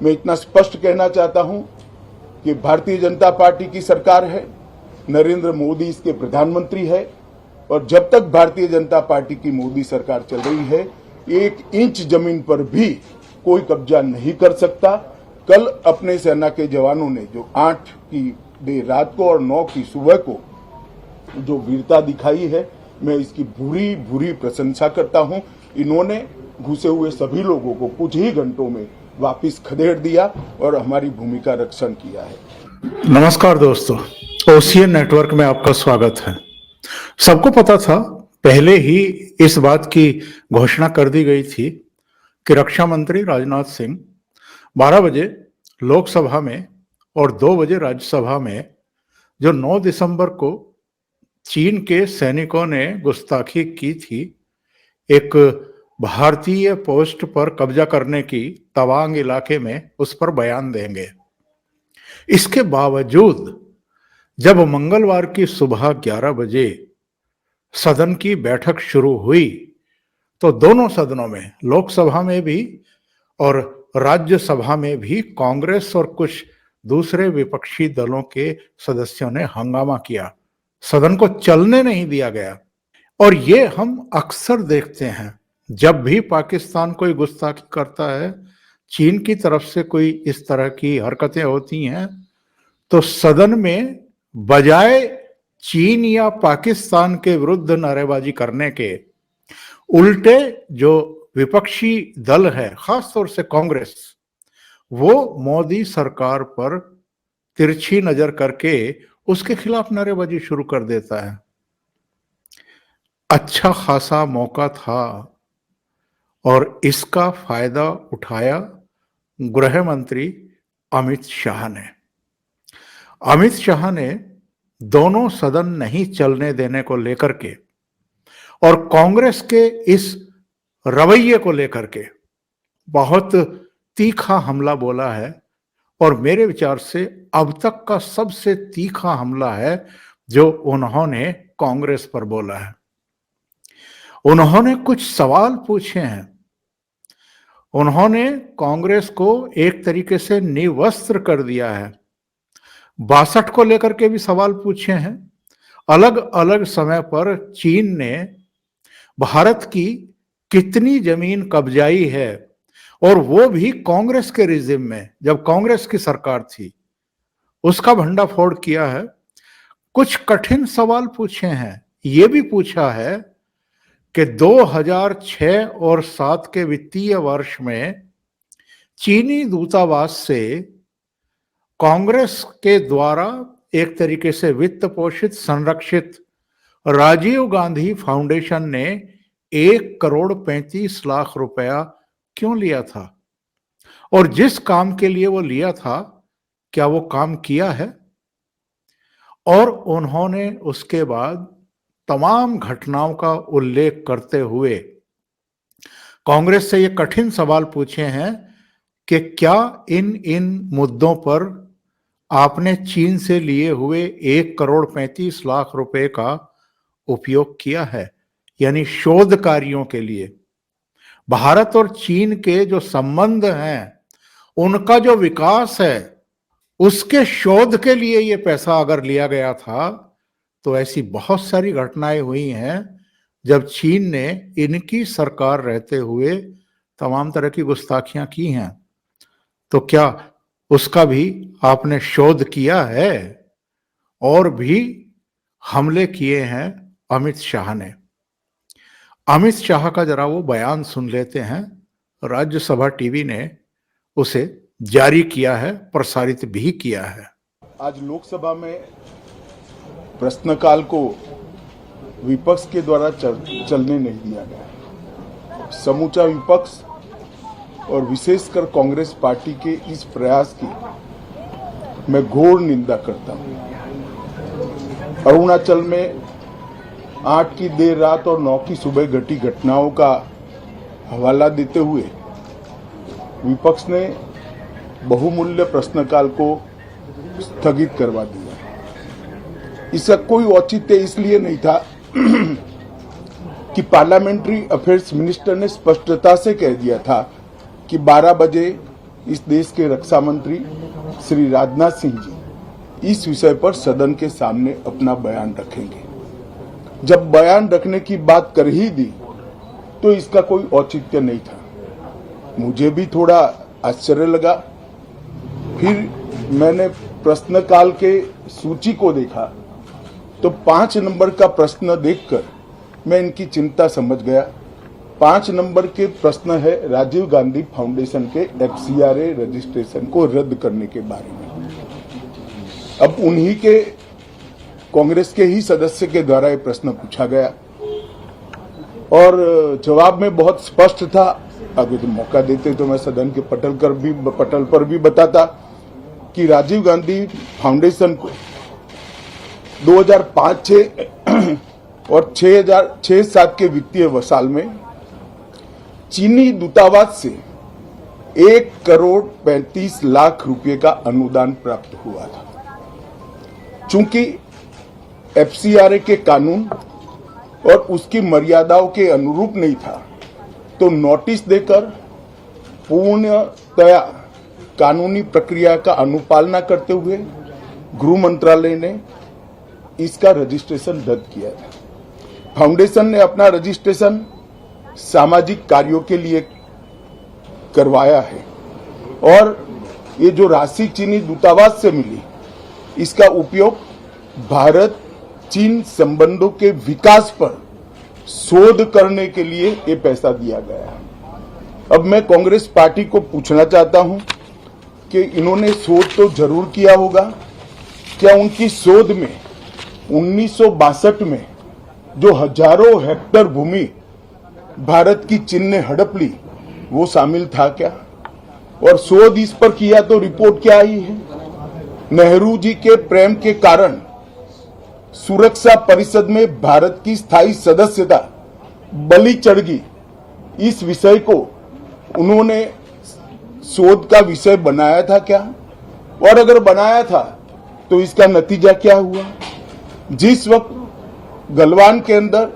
मैं इतना स्पष्ट कहना चाहता हूं कि भारतीय जनता पार्टी की सरकार है, नरेंद्र मोदी इसके प्रधानमंत्री है और जब तक भारतीय जनता पार्टी की मोदी सरकार चल रही है, 1 इंच जमीन पर भी कोई कब्जा नहीं कर सकता। कल अपने सेना के जवानों ने जो 8 की देर रात को और 9 की सुबह को जो वीरता दिखाई है, मैं इसकी भूरी भूरी प्रशंसा करता हूं। इन्होंने घुसे हुए सभी लोगों को कुछ ही घंटों में वापस खदेड़ दिया और हमारी भूमि का रक्षण किया है। नमस्कार दोस्तों, ओसीएन नेटवर्क में आपका स्वागत है। सबको पता था, पहले ही इस बात की घोषणा कर दी गई थी कि रक्षा मंत्री राजनाथ सिंह 12 बजे लोकसभा में और 2 बजे राज्यसभा में जो 9 दिसंबर को चीन के सैनिकों ने गुस्ताखी की थी, एक भारतीय पोस्ट पर कब्जा करने की तवांग इलाके में, उस पर बयान देंगे। इसके बावजूद जब मंगलवार की सुबह 11 बजे सदन की बैठक शुरू हुई तो दोनों सदनों में, लोकसभा में भी और राज्यसभा में भी, कांग्रेस और कुछ दूसरे विपक्षी दलों के सदस्यों ने हंगामा किया। सदन को चलने नहीं दिया गया। और ये हम अक्सर देखते हैं, जब भी पाकिस्तान कोई गुस्ताखी करता है, चीन की तरफ से कोई इस तरह की हरकतें होती हैं, तो सदन में बजाय चीन या पाकिस्तान के विरुद्ध नारेबाजी करने के उल्टे जो विपक्षी दल है, खासतौर से कांग्रेस, वो मोदी सरकार पर तिरछी नजर करके उसके खिलाफ नारेबाजी शुरू कर देता है। अच्छा खासा मौका था और इसका फायदा उठाया गृह मंत्री अमित शाह ने। अमित शाह ने दोनों सदन नहीं चलने देने को लेकर के और कांग्रेस के इस रवैये को लेकर के बहुत तीखा हमला बोला है और मेरे विचार से अब तक का सबसे तीखा हमला है जो उन्होंने कांग्रेस पर बोला है। उन्होंने कुछ सवाल पूछे हैं। उन्होंने कांग्रेस को एक तरीके से निवस्त्र कर दिया है। 62 को लेकर के भी सवाल पूछे हैं। अलग अलग समय पर चीन ने भारत की कितनी जमीन कब्जाई है, और वो भी कांग्रेस के रिजिम में, जब कांग्रेस की सरकार थी, उसका भंडाफोड़ किया है। कुछ कठिन सवाल पूछे हैं। ये भी पूछा है कि 2006 और 7 के वित्तीय वर्ष में चीनी दूतावास से कांग्रेस के द्वारा एक तरीके से वित्त पोषित, संरक्षित राजीव गांधी फाउंडेशन ने 1,35,00,000 रुपया क्यों लिया था, और जिस काम के लिए वो लिया था, क्या वो काम किया है? और उन्होंने उसके बाद तमाम घटनाओं का उल्लेख करते हुए कांग्रेस से ये कठिन सवाल पूछे हैं कि क्या इन मुद्दों पर आपने चीन से लिए हुए 1,35,00,000 रुपए का उपयोग किया है, यानी शोध कार्यों के लिए। भारत और चीन के जो संबंध हैं, उनका जो विकास है, उसके शोध के लिए ये पैसा अगर लिया गया था, तो ऐसी बहुत सारी घटनाएं हुई हैं जब चीन ने इनकी सरकार रहते हुए तमाम तरह की गुस्ताखियां की हैं। तो क्या उसका भी आपने शोध किया है? और भी हमले किए हैं अमित शाह ने। अमित शाह का जरा वो बयान सुन लेते हैं। राज्यसभा टीवी ने उसे जारी किया है, प्रसारित भी किया है। आज लोकसभा में प्रश्नकाल को विपक्ष के द्वारा चलने नहीं दिया गया। समूचा विपक्ष और विशेषकर कांग्रेस पार्टी के इस प्रयास की मैं घोर निंदा करता हूं। अरुणाचल में 8 की देर रात और 9 की सुबह घटी घटनाओं का हवाला देते हुए विपक्ष ने बहुमूल्य प्रश्नकाल को स्थगित करवा दिया। इसका कोई औचित्य इसलिए नहीं था कि पार्लियामेंट्री अफेयर्स मिनिस्टर ने स्पष्टता से कह दिया था कि 12 बजे इस देश के रक्षा मंत्री श्री राजनाथ सिंह जी इस विषय पर सदन के सामने अपना बयान रखेंगे। जब बयान रखने की बात कर ही दी तो इसका कोई औचित्य नहीं था। मुझे भी थोड़ा आश्चर्य लगा। फिर मैंने प्रश्नकाल के सूची को देखा तो 5 नंबर का प्रश्न देखकर मैं इनकी चिंता समझ गया। 5 नंबर के प्रश्न है राजीव गांधी फाउंडेशन के FCRA रजिस्ट्रेशन को रद्द करने के बारे में। अब उन्हीं के कांग्रेस के ही सदस्य के द्वारा ये प्रश्न पूछा गया और जवाब में बहुत स्पष्ट था। अगर तो मौका देते तो मैं सदन के पटल पर भी बताता कि राजीव गांधी फाउंडेशन को 2005-6 और 2006-07 के वित्तीय वर्ष में चीनी दूतावास से 1,35,00,000 रुपए का अनुदान प्राप्त हुआ था। चूंकि FCRA के कानून और उसकी मर्यादाओं के अनुरूप नहीं था तो नोटिस देकर पूर्णतया कानूनी प्रक्रिया का अनुपालना करते हुए गृह मंत्रालय ने इसका रजिस्ट्रेशन रद्द किया था। फाउंडेशन ने अपना रजिस्ट्रेशन सामाजिक कार्यों के लिए करवाया है और ये जो राशि चीनी दूतावास से मिली इसका उपयोग भारत चीन संबंधों के विकास पर शोध करने के लिए ये पैसा दिया गया है। अब मैं कांग्रेस पार्टी को पूछना चाहता हूं कि इन्होंने शोध तो जरूर किया होगा, क्या उनकी शोध में 1962 में जो हजारों हेक्टेयर भूमि भारत की चीन ने हड़प ली वो शामिल था क्या? और शोध इस पर किया तो रिपोर्ट क्या आई है? नेहरू जी के प्रेम के कारण सुरक्षा परिषद में भारत की स्थायी सदस्यता बलि चढ़ गई। इस विषय को उन्होंने शोध का विषय बनाया था क्या? और अगर बनाया था तो इसका नतीजा क्या हुआ? जिस वक्त गलवान के अंदर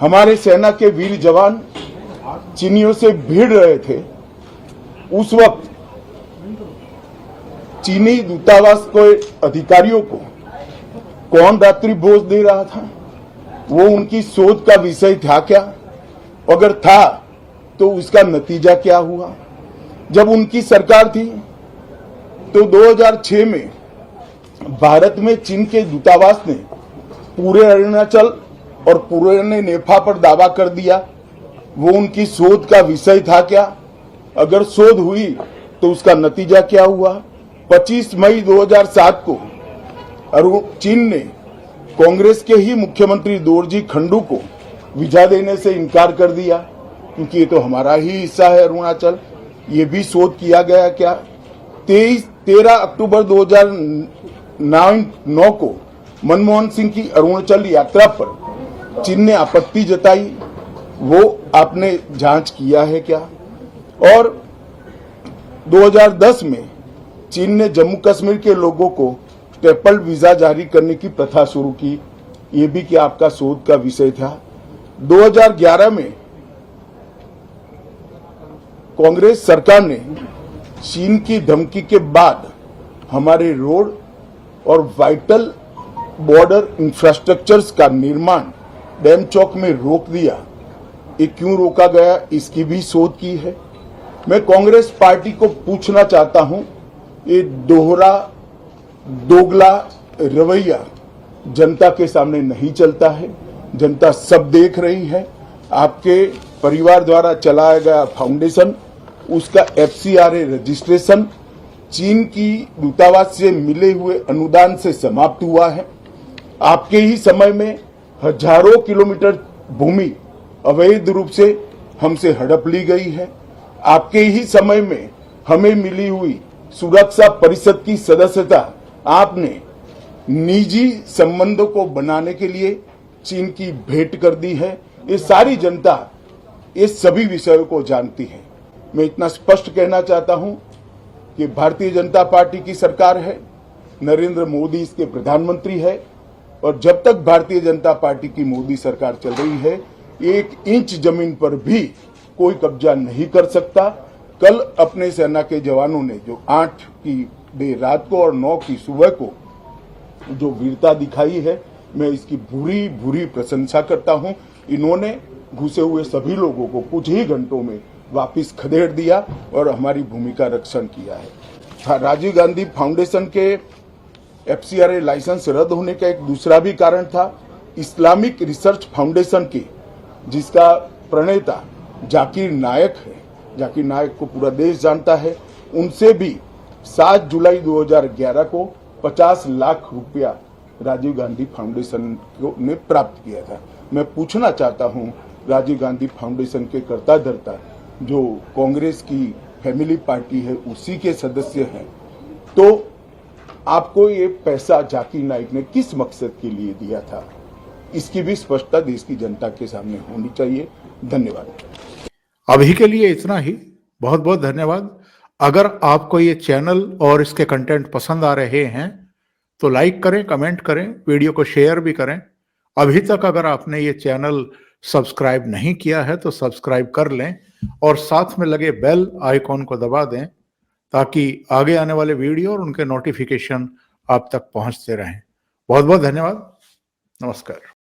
हमारे सेना के वीर जवान चीनियों से भिड़ रहे थे, उस वक्त चीनी दूतावास के अधिकारियों को कौन रात्रि भोज दे रहा था? वो उनकी शोध का विषय था क्या? अगर था तो उसका नतीजा क्या हुआ? जब उनकी सरकार थी तो 2006 में भारत में चीन के दूतावास ने पूरे अरुणाचल और पूरे नेफा पर दावा कर दिया। वो उनकी शोध का विषय था क्या? अगर शोध हुई तो उसका नतीजा क्या हुआ? 25 मई 2007 को चीन ने कांग्रेस के ही मुख्यमंत्री दोरजी खंडू को वीजा देने से इनकार कर दिया, क्योंकि ये तो हमारा ही हिस्सा है अरुणाचल। ये भी शोध किया गया क्या? 13 अक्टूबर 2009 को मनमोहन सिंह की अरुणाचल यात्रा पर चीन ने आपत्ति जताई, वो आपने जांच किया है क्या? और 2010 में चीन ने जम्मू कश्मीर के लोगों को स्टेपल वीजा जारी करने की प्रथा शुरू की, ये भी क्या आपका शोध का विषय था? 2011 में कांग्रेस सरकार ने चीन की धमकी के बाद हमारे रोड और वाइटल बॉर्डर इंफ्रास्ट्रक्चर्स का निर्माण डैम चौक में रोक दिया। ये क्यों रोका गया, इसकी भी शोध की है। मैं कांग्रेस पार्टी को पूछना चाहता हूं, ये दोगला रवैया जनता के सामने नहीं चलता है। जनता सब देख रही है। आपके परिवार द्वारा चलाया गया फाउंडेशन, उसका FCRA रजिस्ट्रेशन चीन की दूतावास से मिले हुए अनुदान से समाप्त हुआ है। आपके ही समय में हजारों किलोमीटर भूमि अवैध रूप से हमसे हड़प ली गई है। आपके ही समय में हमें मिली हुई सुरक्षा परिषद की सदस्यता आपने निजी संबंधों को बनाने के लिए चीन की भेंट कर दी है। ये सारी जनता ये सभी विषयों को जानती है। मैं इतना स्पष्ट कहना चाहता हूं कि भारतीय जनता पार्टी की सरकार है, नरेंद्र मोदी इसके प्रधानमंत्री है और जब तक भारतीय जनता पार्टी की मोदी सरकार चल रही है, 1 इंच जमीन पर भी कोई कब्जा नहीं कर सकता। कल अपने सेना के जवानों ने जो 8 की देर रात को और 9 की सुबह को जो वीरता दिखाई है, मैं इसकी भूरी भूरी प्रशंसा करता हूं। इन्होंने घुसे हुए सभी लोगों को कुछ ही घंटों में वापस खदेड़ दिया और हमारी भूमि का रक्षण किया है। राजीव गांधी फाउंडेशन के एफसीआरए लाइसेंस रद्द होने का एक दूसरा भी कारण था। इस्लामिक रिसर्च फाउंडेशन के जिसका प्रणेता जाकिर नायक है, जाकिर नायक को पूरा देश जानता है, उनसे भी 7 जुलाई 2011 को 50 लाख रुपया राजीव गांधी फाउंडेशन ने प्राप्त किया था। मैं पूछना चाहता हूं राजीव गांधी फाउंडेशन के कर्ता धर्ता जो कांग्रेस की फैमिली पार्टी है उसी के सदस्य हैं, तो आपको ये पैसा जाकिर नाइक ने किस मकसद के लिए दिया था, इसकी भी स्पष्टता देश की जनता के सामने होनी चाहिए। धन्यवाद। अभी के लिए इतना ही। बहुत बहुत धन्यवाद। अगर आपको ये चैनल और इसके कंटेंट पसंद आ रहे हैं तो लाइक करें, कमेंट करें, वीडियो को शेयर भी करें। अभी तक अगर आपने ये चैनल सब्सक्राइब नहीं किया है तो सब्सक्राइब कर लें और साथ में लगे बेल आइकॉन को दबा दें ताकि आगे आने वाले वीडियो और उनके नोटिफिकेशन आप तक पहुंचते रहें। बहुत बहुत धन्यवाद। नमस्कार।